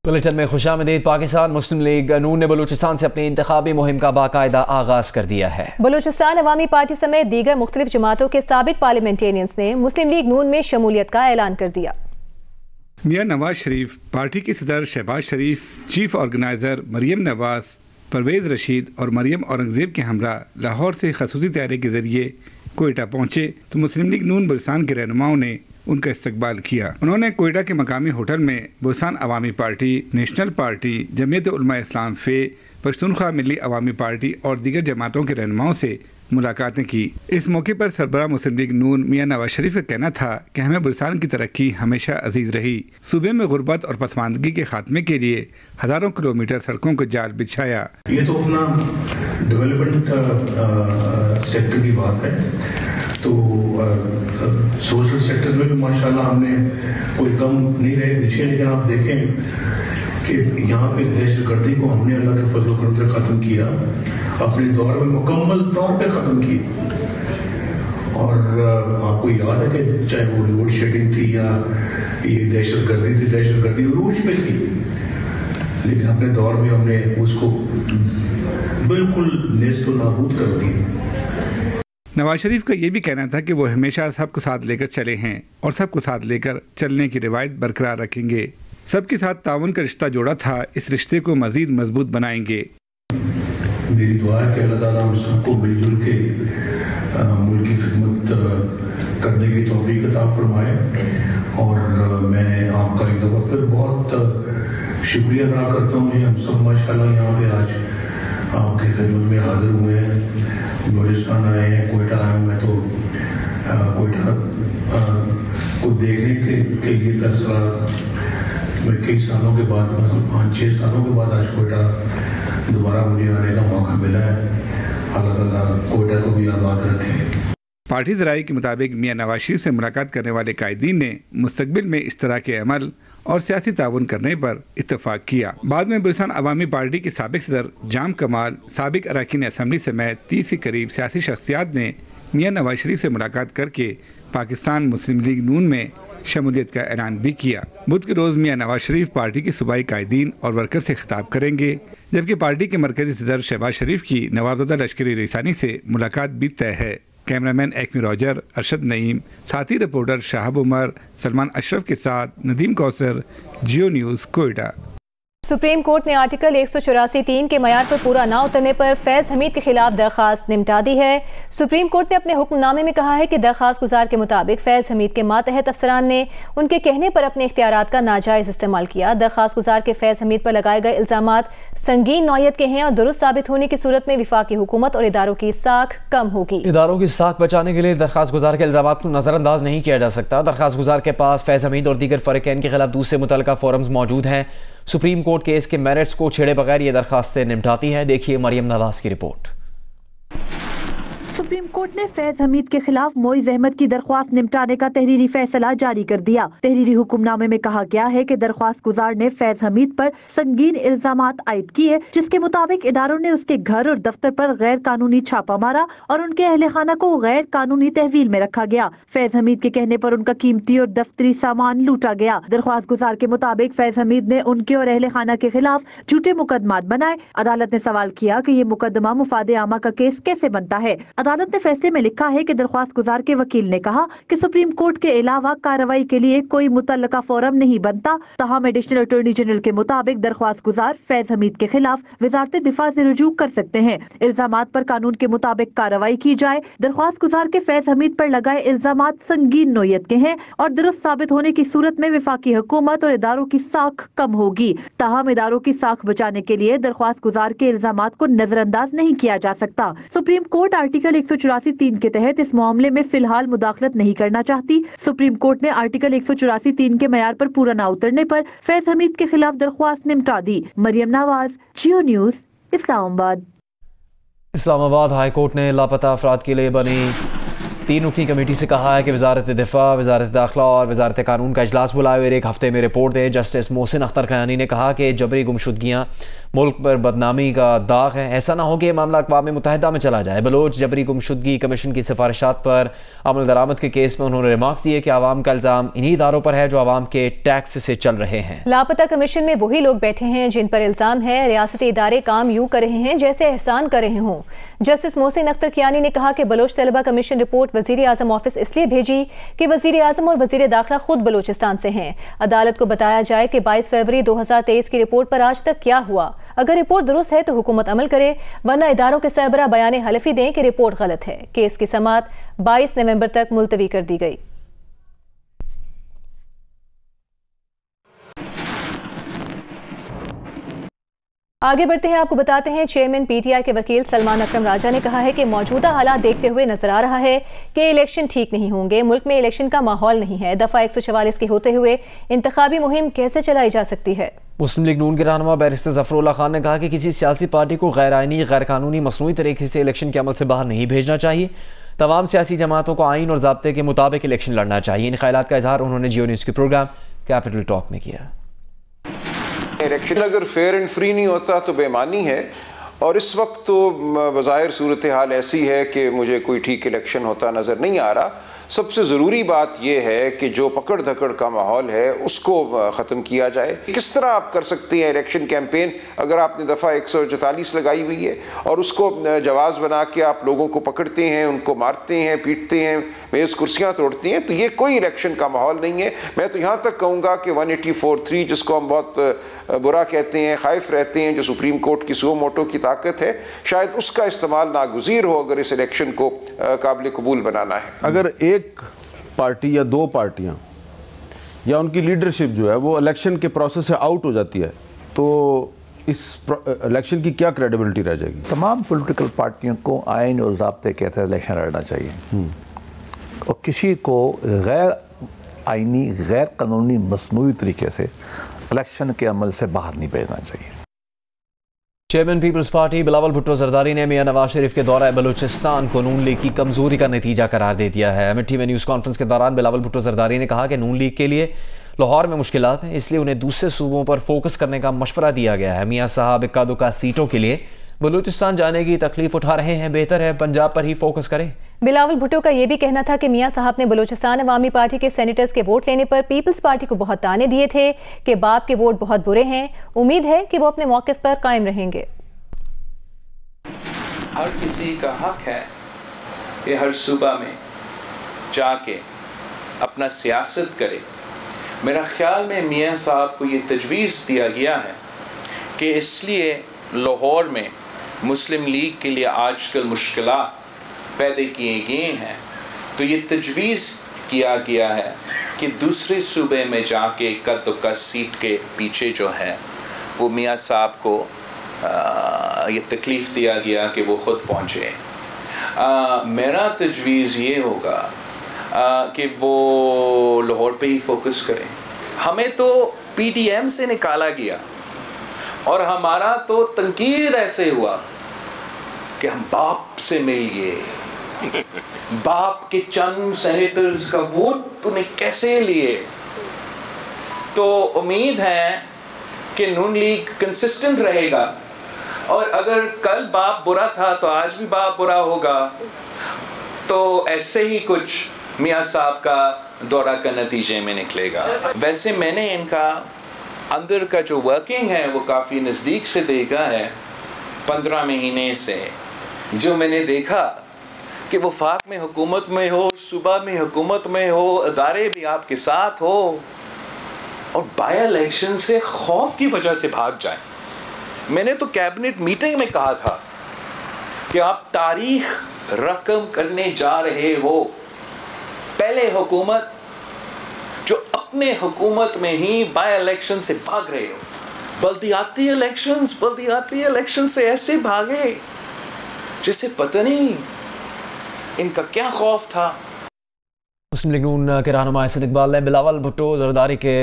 Bulletin میں خوشامدید۔ پاکستان مسلم league نون نے بلوچستان سے اپنی انتخابی مہم کا باقاعدہ آغاز کر دیا ہے۔ بلوچستان عوامی پارٹی سمیت دیگر مختلف جماعتوں کے سابق پارلیمنٹیرینز نے مسلم لیگ نون میں شمولیت کا اعلان کر دیا۔ میاں نواز شریف، پارٹی کے صدر شہباز شریف، چیف آرگنائزر مریم نواز، پرویز رشید اور مریم اورنگزیب کے ہمراہ لاہور سے خصوصی طیارے کے ذریعے کوئٹہ پہنچے تو مسلم لیگ نون بلوچستان کے رہنماؤں نے ان کا استقبال کیا۔ انہوں نے کوئٹہ کے مقامی ہوٹل میں بلوچستان عوامی پارٹی، نیشنل پارٹی، جمعیت علماء اسلام فے، پشتونخوا ملی عوامی پارٹی اور دیگر جماعتوں کے رہنماؤں سے ملاقاتیں کی۔ اس موقع پر سربراہ مسلم لیگ نون میاں نواز شریف کا کہنا تھا کہ ہمیں بلوچستان کی ترقی ہمیشہ عزیز رہی۔ صوبے میں غربت اور پسماندگی کے خاتمے کے لیے ہزاروں کلومیٹر سڑکوں کو جال بچھایا۔ یہ تو اپنا ڈیولپمنٹ سیکٹر کی بات ہے، تو سوشل سیکٹرز میں بھی ماشاءاللہ ہم نے کوئی کم نہیں رہے پیچھے، لیکن آپ دیکھیں کہ یہاں پہ دہشت گردی کو ہم نے اللہ کے فضل و کرم سے ختم کیا، اپنے دور میں مکمل طور پہ ختم کیا۔ اور آپ کو یاد ہے کہ چاہے وہ لوڈ شیڈنگ تھی یا یہ دہشت گردی تھی، دہشت گردی عروج پہ تھی، لیکن اپنے دور میں ہم نے اس کو بالکل نیست و نابود کر دیا۔ نواز شریف کا یہ بھی کہنا تھا کہ وہ ہمیشہ سب کو ساتھ لے کر چلے ہیں اور سب کو ساتھ لے کر چلنے کی روایت برقرار رکھیں گے۔ سب کے ساتھ تعاون کا رشتہ جوڑا تھا، اس رشتے کو مزید مضبوط بنائیں گے۔ میری دعا ہے کہ اللہ تعالیٰ ہم سب کو مل جل کے ملک کی خدمت کرنے کی توفیق عطا فرمائے، اور میں آپ کا ایک دفعہ پھر بہت شکریہ ادا کرتا ہوں جی۔ ہم سب ماشاءاللہ یہاں پہ آج آپ کی خدمت میں حاضر ہوئے ہیں، بلوچستان آئے ہیں، کوئٹہ آئے ہیں۔ میں تو کوئٹہ کو دیکھنے کے لیے ترس رہا تھا۔ میں کئی سالوں کے بعد، مطلب 5-6 سالوں کے بعد آج کوئٹہ دوبارہ مجھے آنے کا موقع ملا ہے۔ اللہ تعالیٰ کوئٹہ کو بھی آباد رکھے۔ پارٹی ذرائع کے مطابق میاں نواز شریف سے ملاقات کرنے والے قائدین نے مستقبل میں اس طرح کے عمل اور سیاسی تعاون کرنے پر اتفاق کیا۔ بعد میں بلوچستان عوامی پارٹی کے سابق صدر جام کمال، سابق اراکین اسمبلی سمیت 30 کے قریب سیاسی شخصیات نے میاں نواز شریف سے ملاقات کر کے پاکستان مسلم لیگ نون میں شمولیت کا اعلان بھی کیا۔ بدھ کے روز میاں نواز شریف پارٹی کے صوبائی قائدین اور ورکر سے خطاب کریں گے، جبکہ پارٹی کے مرکزی صدر شہباز شریف کی نوابزادہ لشکری رئیسانی سے ملاقات بھی طے ہے۔ کیمرامین ایکمی راجر، ارشد نعیم، ساتھی رپورٹر شہاب عمر، سلمان اشرف کے ساتھ Nadeem Kausar, Geo news, Quetta. Supreme court نے آرٹیکل 184(3) کے معیار پر پورا نہ اترنے پر فیض حمید کے خلاف درخواست نمٹا دی ہے۔ سپریم کورٹ نے اپنے حکم نامے میں کہا ہے کہ درخواست گزار کے مطابق فیض حمید کے ماتحت افسران نے ان کے کہنے پر اپنے اختیارات کا ناجائز استعمال کیا۔ درخواست گزار کے فیض حمید پر لگائے گئے الزامات سنگین نوعیت کے ہیں اور درست ثابت ہونے کی صورت میں وفاقی حکومت اور اداروں کی ساکھ کم ہوگی۔ اداروں کی ساکھ بچانے کے لیے درخواست گزار کے الزامات کو نظر انداز نہیں کیا جا سکتا۔ درخواست گزار کے پاس فیض حمید اور دیگر فریقین کے خلاف دوسرے متعلقہ فورمز موجود ہیں۔ سپریم کورٹ کیس کے میرٹس کو چھیڑے بغیر یہ درخواستیں نمٹاتی ہے۔ دیکھیے مریم نواز کی رپورٹ۔ سپریم کورٹ نے فیض حمید کے خلاف معیز احمد کی درخواست نمٹانے کا تحریری فیصلہ جاری کر دیا۔ تحریری حکم نامے میں کہا گیا ہے کہ درخواست گزار نے فیض حمید پر سنگین الزامات عائد کیے، جس کے مطابق اداروں نے اس کے گھر اور دفتر پر غیر قانونی چھاپہ مارا اور ان کے اہل خانہ کو غیر قانونی تحویل میں رکھا گیا۔ فیض حمید کے کہنے پر ان کا قیمتی اور دفتری سامان لوٹا گیا۔ درخواست گزار کے مطابق فیض حمید نے ان کے اور اہل خانہ کے خلاف جھوٹے مقدمات بنائے۔ عدالت نے سوال کیا کہ یہ مقدمہ مفاد عامہ کا کیس کیسے بنتا ہے۔ عدالت نے فیصلے میں لکھا ہے کہ درخواست گزار کے وکیل نے کہا کہ سپریم کورٹ کے علاوہ کارروائی کے لیے کوئی متعلقہ فورم نہیں بنتا، تاہم ایڈیشنل اٹارنی جنرل کے مطابق درخواست گزار فیض حمید کے خلاف وزارت دفاع سے رجوع کر سکتے ہیں۔ الزامات پر قانون کے مطابق کارروائی کی جائے۔ درخواست گزار کے فیض حمید پر لگائے الزامات سنگین نوعیت کے ہیں اور درست ثابت ہونے کی صورت میں وفاقی حکومت اور اداروں کی ساکھ کم ہوگی، تاہم اداروں کی ساکھ بچانے کے لیے درخواست گزار کے الزامات کو نظر انداز نہیں کیا جا سکتا۔ سپریم کورٹ آرٹیکل 184(3) کے تحت اس معاملے میں فی الحال مداخلت نہیں کرنا چاہتی۔ سپریم کورٹ نے آرٹیکل 184(3) کے معیار پر پورا نہ اترنے پر فیض حمید کے خلاف درخواست نمٹا دی۔ مریم نواز، جیو نیوز، اسلام آباد۔ اسلام آباد ہائی کورٹ نے لاپتہ افراد کے لیے بنی 3 रुकनी कमेटी से कहा है कि वजारत दिफा, वजारत दाखिला और वजारत कानून का इजलास बुलाए और 1 हफ्ते में रिपोर्ट दें। जस्टिस मोहसिन अख्तर खयानी ने कहा कि जबरी गुमशुदगियाँ मुल्क पर बदनामी का दाग है। ऐसा ना हो कि यह मामला अक़वाम मुत्तहिदा में चला जाए। बलोच जबरी गुमशुदगी कमीशन की सिफारिशात पर अमल दरामद के केस में उन्होंने रिमार्क्स दिए कि आवाम का इल्ज़ाम इन्हीं इदारों पर है जो आवाम के टैक्स से चल रहे हैं। लापता कमीशन में वही लोग बैठे हैं जिन पर इल्ज़ाम है रियासती इदारे काम यूँ कर रहे हैं जैसे एहसान कर रहे हों। जस्टिस मोहसिन अख्तर खयानी ने कहा कि बलोच तलबा कमीशन रिपोर्ट वज़ीर आज़म ऑफिस इसलिए भेजी कि वज़ीर आज़म और वज़ीर दाखिला खुद बलोचिस्तान से हैं। अदालत को बताया जाए कि 22 फरवरी 2023 की रिपोर्ट पर आज तक क्या हुआ। अगर रिपोर्ट दुरुस्त है तो हुकूमत अमल करे, वरना इदारों के सरबराह बयान हलफी दें कि रिपोर्ट गलत है। केस की समाअत 22 नवंबर तक मुलतवी कर दी गई। आगे बढ़ते हैं, आपको बताते हैं चेयरमैन पीटीआई के वकील सलमान अकरम राजा ने कहा है कि मौजूदा हालात देखते हुए नजर आ रहा है कि इलेक्शन ठीक नहीं होंगे। मुल्क में इलेक्शन का माहौल नहीं है। दफा 144 के होते हुए इंतखाबी मुहिम कैसे चलाई जा सकती है। मुस्लिम लीग नून के रहनुमा बैरिस्टर ज़फ़रुल्लाह खान ने कहा कि किसी सियासी पार्टी को गैर आइनी, गैर कानूनी, मसनूई तरीके से इलेक्शन के अमल से बाहर नहीं भेजना चाहिए। तमाम सियासी जमातों को आइन और ज़ाब्ते के मुताबिक इलेक्शन लड़ना चाहिए। इन ख्यालात का इजहार उन्होंने जियो न्यूज़ के प्रोग्राम कैपिटल टॉक में किया। इलेक्शन अगर फेयर एंड फ्री नहीं होता तो बेईमानी है, और इस वक्त तो बज़ाहिर सूरत हाल ऐसी है कि मुझे कोई ठीक इलेक्शन होता नज़र नहीं आ रहा। सबसे ज़रूरी बात यह है कि जो पकड़ धकड़ का माहौल है उसको ख़त्म किया जाए। किस तरह आप कर सकते हैं इलेक्शन कैंपेन अगर आपने दफ़ा 144 लगाई हुई है और उसको जवाज़ बना के आप लोगों को पकड़ते हैं, उनको मारते हैं, पीटते हैं, मेज़ कुर्सियाँ तोड़ते हैं, तो ये कोई इलेक्शन का माहौल नहीं है। मैं तो यहाँ तक कहूँगा कि 184(3) जिसको हम बहुत बुरा कहते हैं, खाइफ रहते हैं, जो सुप्रीम कोर्ट की सुओ मोटो की ताकत है, शायद उसका इस्तेमाल नागुज़ीर हो अगर इस इलेक्शन को काबिल कबूल बनाना है। अगर एक पार्टी या 2 पार्टियां या उनकी लीडरशिप जो है वो इलेक्शन के प्रोसेस से आउट हो जाती है तो इस इलेक्शन की क्या क्रेडिबिलिटी रह जाएगी। तमाम पॉलिटिकल पार्टियों को आइन और ज़ाब्ते के तहत इलेक्शन लड़ना चाहिए और किसी को गैर आइनी, गैर कानूनी, मसनूई तरीके से इलेक्शन के अमल से बाहर नहीं भेजना चाहिए। Chairman peoples party Bilawal Bhutto Zardari ने मियां नवाज शरीफ के दौरा बलूचिस्तान को नून लीग की कमजोरी का नतीजा करार दे दिया है। अमेठी में न्यूज़ कॉन्फ्रेंस के दौरान बिलावल भुट्टो जरदारी ने कहा कि नून लीग के लिए लाहौर में मुश्किलात हैं, इसलिए उन्हें दूसरे सूबों पर फोकस करने का मशवरा दिया गया है। मियां साहब इक्का दुक्का सीटों के लिए बलूचिस्तान जाने की तकलीफ उठा रहे हैं, बेहतर है पंजाब पर ही फोकस करें। बिलावल भुट्टो का यह भी कहना था कि मियां साहब ने बलूचिस्तान अवामी पार्टी के सेनेटर्स के वोट लेने पर पीपल्स पार्टी को बहुत ताने दिए थे कि बाप के वोट बहुत बुरे हैं। उम्मीद है कि वो अपने मौक़िफ़ पर कायम रहेंगे। हर किसी का हक है कि हर सूबा में जाके अपना सियासत करे। मेरा ख्याल में मियां साहब को ये तजवीज़ दिया गया है कि इसलिए लाहौर में मुस्लिम लीग के लिए आजकल मुश्किलात पैदा किए गए हैं, तो ये तजवीज़ किया गया है कि दूसरे सूबे में जाके कद सीट के पीछे जो है वो मियां साहब को ये तकलीफ़ दिया गया कि वो ख़ुद पहुँचे। मेरा तजवीज़ ये होगा कि वो लाहौर पे ही फोकस करें। हमें तो PDM से निकाला गया और हमारा तो तनकीद ऐसे हुआ कि हम बाप से मिल गए, बाप के चंद सेनेटर्स का वोट तूने कैसे लिए। तो उम्मीद है कि नून लीग कंसिस्टेंट रहेगा और अगर कल बाप बुरा था तो आज भी बाप बुरा होगा। तो ऐसे ही कुछ मियां साहब का दौरा का नतीजे में निकलेगा। वैसे मैंने इनका अंदर का जो वर्किंग है वो काफ़ी नज़दीक से देखा है। 15 महीने से जो मैंने देखा कि वफाक में हुकूमत में हो, सूबा में हुकूमत में हो, अदारे भी आपके साथ हो और बाय इलेक्शन से खौफ की वजह से भाग जाएं। मैंने तो कैबिनेट मीटिंग में कहा था कि आप तारीख रकम करने जा रहे हो। पहले हुकूमत जो अपने हुकूमत में ही बाय इलेक्शन से भाग रहे हो। बल्दियाती इलेक्शन से ऐसे भागे जिसे पता नहीं इनका क्या खौफ था। मुस्लिम लीग नून के रहनुमा हसन इकबाल ने बिलावल भुट्टो जरदारी के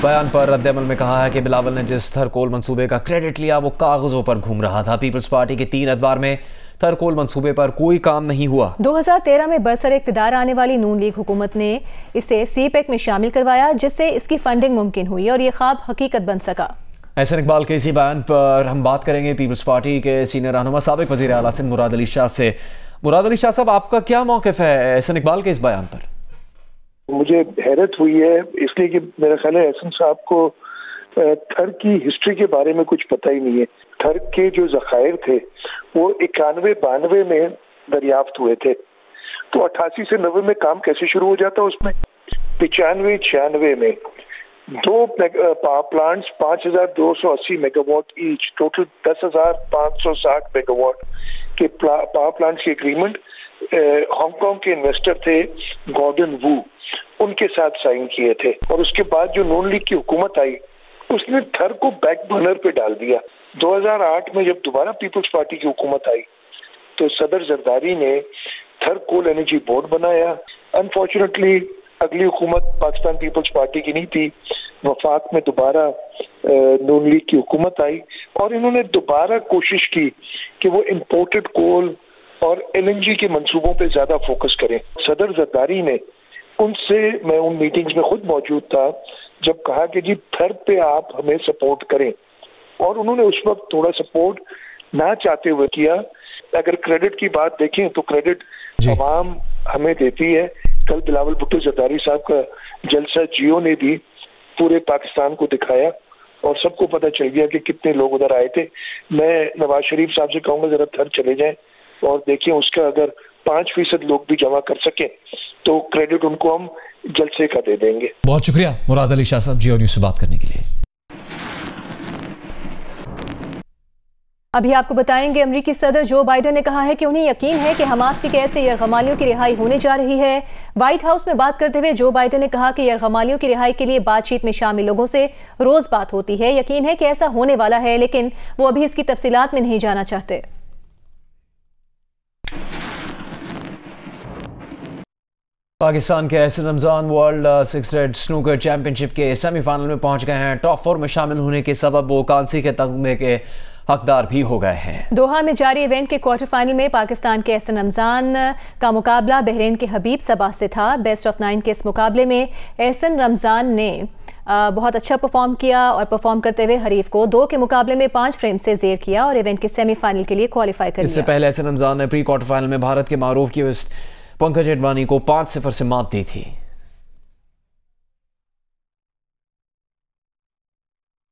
बयान पर रद्द-ए-अमल में कहा है कि बिलावल ने जिस थरकोल मंसूबे का क्रेडिट लिया वो कागज़ों पर घूम रहा था। पीपल्स पार्टी के 3 अदवार में थरकोल मंसूबे पर कोई काम नहीं हुआ। 2013 में बरसर इक़्तिदार आने वाली नून लीग हुकूमत ने इसे CPEC में शामिल करवाया, जिससे इसकी फंडिंग मुमकिन हुई और ये ख्वाब हकीकत बन सका। एहसन इकबाल के इसी बयान पर हम बात करेंगे पीपल्स पार्टी के सीनियर रहनुमा साबिक वज़ीर आला सिंध मुराद अली शाह से। मुराद अली शाह साहब, आपका क्या मौक़िफ़ है एहसन इकबाल के इस बयान पर? मुझे हैरत हुई है इसलिए कि मेरा ख्याल है एहसन साहब को थर की हिस्ट्री के बारे में कुछ पता ही नहीं है। थर के जो ज़खायर थे वो 91-92 में दरियाफ्त हुए थे, तो 88 से 90 में काम कैसे शुरू हो जाता उसमें। 95-96 में 2 power plants 5280 megawatt each, total 10,560 megawatt के पावर प्लांट्स की एग्रीमेंट हांगकांग के इन्वेस्टर थे गॉर्डन वू, उनके साथ साइन किए थे। और उसके बाद जो नून लीग की हुकूमत आई उसने थर को बैक बर्नर पे डाल दिया। 2008 में जब दोबारा पीपल्स पार्टी की हुकूमत आई तो सदर जरदारी ने थर कोल एनर्जी बोर्ड बनाया। अनफॉर्चुनेटली अगली हुकूमत पाकिस्तान पीपल्स पार्टी की नहीं थी, वफाक में दोबारा नून लीग की हुकूमत आई और इन्होंने दोबारा कोशिश की कि वो इम्पोर्टेड कोल और LNG के मंसूबों पे ज्यादा फोकस करें। सदर जरदारी ने उनसे, मैं उन मीटिंग्स में खुद मौजूद था, जब कहा कि जी थर पे आप हमें सपोर्ट करें, और उन्होंने उस वक्त थोड़ा सपोर्ट ना चाहते हुए किया। अगर क्रेडिट की बात देखें तो क्रेडिट तमाम हमें देती है। कल बिलावल भुट्टो जरदारी साहब का जलसा जियो ने भी पूरे पाकिस्तान को दिखाया और सबको पता चल गया कि कितने लोग उधर आए थे। मैं नवाज शरीफ साहब से कहूँगा जरा थर चले जाएं और देखिए उसका अगर 5% लोग भी जमा कर सके तो क्रेडिट उनको हम जलसे का दे देंगे। बहुत शुक्रिया मुराद अली शाह साहब जियो न्यूज़ से बात करने के लिए। अभी आपको बताएंगे अमेरिकी सदर जो बाइडेन ने कहा है कि उन्हें यकीन है कि हमास की कैद से यरगमालियों की रिहाई होने जा रही है। व्हाइट हाउस में बात करते हुए जो बाइडेन ने कहा कि यरगमालियों की रिहाई के लिए बातचीत में शामिल लोगों से रोज बात होती है। यकीन है कि ऐसा होने वाला है, लेकिन वो अभी इसकी तफसीलात में नहीं जाना चाहते। पाकिस्तान के Ahsan Ramzan world 6 red snooker championship के सेमीफाइनल में पहुंच गए हैं। टॉप 4 में शामिल होने के सबब वो कांसी के तगमे के हकदार भी हो गए हैं। दोहा में जारी इवेंट के क्वार्टर फाइनल में पाकिस्तान के एहसन रमजान का मुकाबला बहरीन के हबीब सबा से था। बेस्ट ऑफ 9 के इस मुकाबले में एहसन रमजान ने बहुत अच्छा परफॉर्म किया और परफॉर्म करते हुए हरीफ को 2 के मुकाबले में 5 फ्रेम से जेर किया और इवेंट के सेमीफाइनल के लिए क्वालिफाई कर लिया। इससे पहले एहसन रमजान ने प्री क्वार्टर फाइनल में भारत के मारूफ की पंकज एडवाणी को 5-0 से मात दी थी।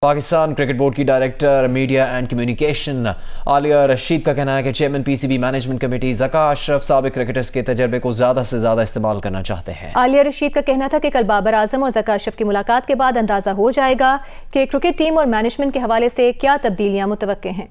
पाकिस्तान क्रिकेट बोर्ड की director media and communication Alia Rashid का कहना है कि chairman PCB management committee Zaka Ashraf साबिक क्रिकेटर्स के तजर्बे को ज़्यादा से ज़्यादा इस्तेमाल करना चाहते हैं। आलिया रशीद का कहना था कि कल बाबर आजम और ज़का अशरफ की मुलाकात के बाद अंदाज़ा हो जाएगा कि क्रिकेट टीम और मैनेजमेंट के हवाले से क्या तब्दीलियां मुतवक्के हैं।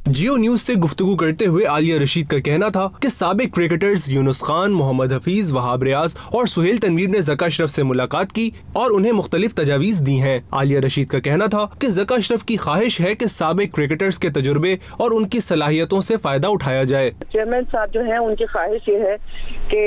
जियो न्यूज से गुफ्तगू करते हुए आलिया रशीद का कहना था कि साबिक क्रिकेटर्स यूनुस खान, मोहम्मद हफीज, वहाब रियाज और सुहेल तनवीर ने ज़का अशरफ से मुलाकात की और उन्हें मुख्तलिफ तजावीज़ दी हैं। आलिया रशीद का कहना था कि ज़का अशरफ की ख्वाहिश है कि साबिक क्रिकेटर्स के तजुर्बे और उनकी सलाहियतों से फायदा उठाया जाए। चेयरमैन साहब जो है उनकी ख्वाहिश ये है कि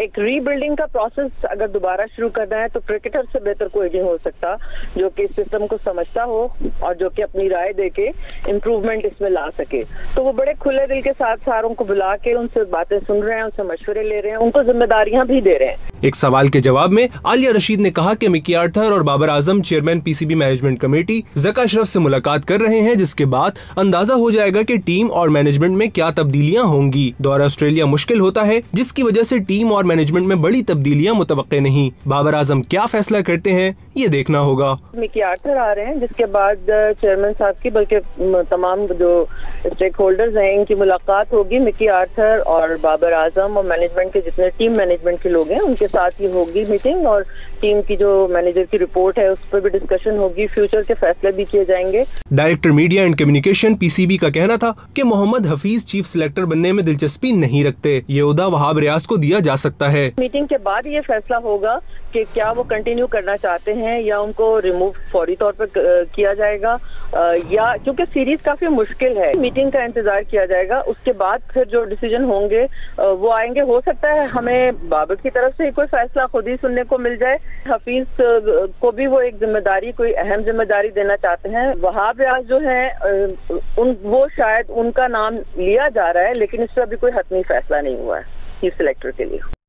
एक रीबिल्डिंग का प्रोसेस अगर दोबारा शुरू करना है तो क्रिकेटर से बेहतर कोई नहीं हो सकता जो कि सिस्टम को समझता हो और जो कि अपनी राय दे के इम्प्रूवमेंट इसमें ला सके। तो वो बड़े खुले दिल के साथ सारों को बुला के उनसे बातें सुन रहे हैं, उनसे मशवरे ले रहे हैं, उनको जिम्मेदारियां भी दे रहे हैं। एक सवाल के जवाब में आलिया रशीद ने कहा कि मिकी आर्थर और Babar Azam chairman PCB management committee Zaka Ashraf से मुलाकात कर रहे हैं, जिसके बाद अंदाजा हो जाएगा कि टीम और मैनेजमेंट में क्या तब्दीलियां होंगी। दौरा ऑस्ट्रेलिया मुश्किल होता है, जिसकी वजह से टीम और मैनेजमेंट में बड़ी तब्दीलियां मुतवक्के नहीं। बाबर आजम क्या फैसला करते हैं ये देखना होगा। मिकी आर्थर आ रहे हैं, जिसके बाद चेयरमैन साहब की बल्कि तमाम जो स्टेक होल्डर्स हैं इनकी मुलाकात होगी। मिकी आर्थर और बाबर आजम और मैनेजमेंट के जितने टीम मैनेजमेंट के लोग हैं उनके साथ ही होगी मीटिंग और टीम की जो मैनेजर की रिपोर्ट है उस पर भी डिस्कशन होगी, फ्यूचर के फैसले भी किए जाएंगे। Director media and communication PCB का कहना था कि मोहम्मद हफीज चीफ सिलेक्टर बनने में दिलचस्पी नहीं रखते, ये ओहदा वहाब रियाज को दिया जा सकता है। मीटिंग के बाद ये फैसला होगा کہ کیا وہ کنٹینیو کرنا چاہتے ہیں یا ان کو ریموو فوری طور پر کیا جائے گا، یا کیونکہ سیریز کافی مشکل ہے، میٹنگ کا انتظار کیا جائے گا، اس کے بعد پھر جو ڈیسیجن ہوں گے وہ آئیں گے۔ ہو سکتا ہے ہمیں بابر کی طرف سے کوئی فیصلہ خود ہی سننے کو مل جائے، حفیظ کو بھی وہ ایک ذمہ داری، کوئی اہم ذمہ داری دینا چاہتے ہیں۔ وہاب ریاض جو ہیں وہ شاید ان کا نام لیا جا رہا ہے، لیکن اس پر ابھی کوئی حتمی فیصلہ نہیں ہوا ہے چیف سلیکٹر کے لیے۔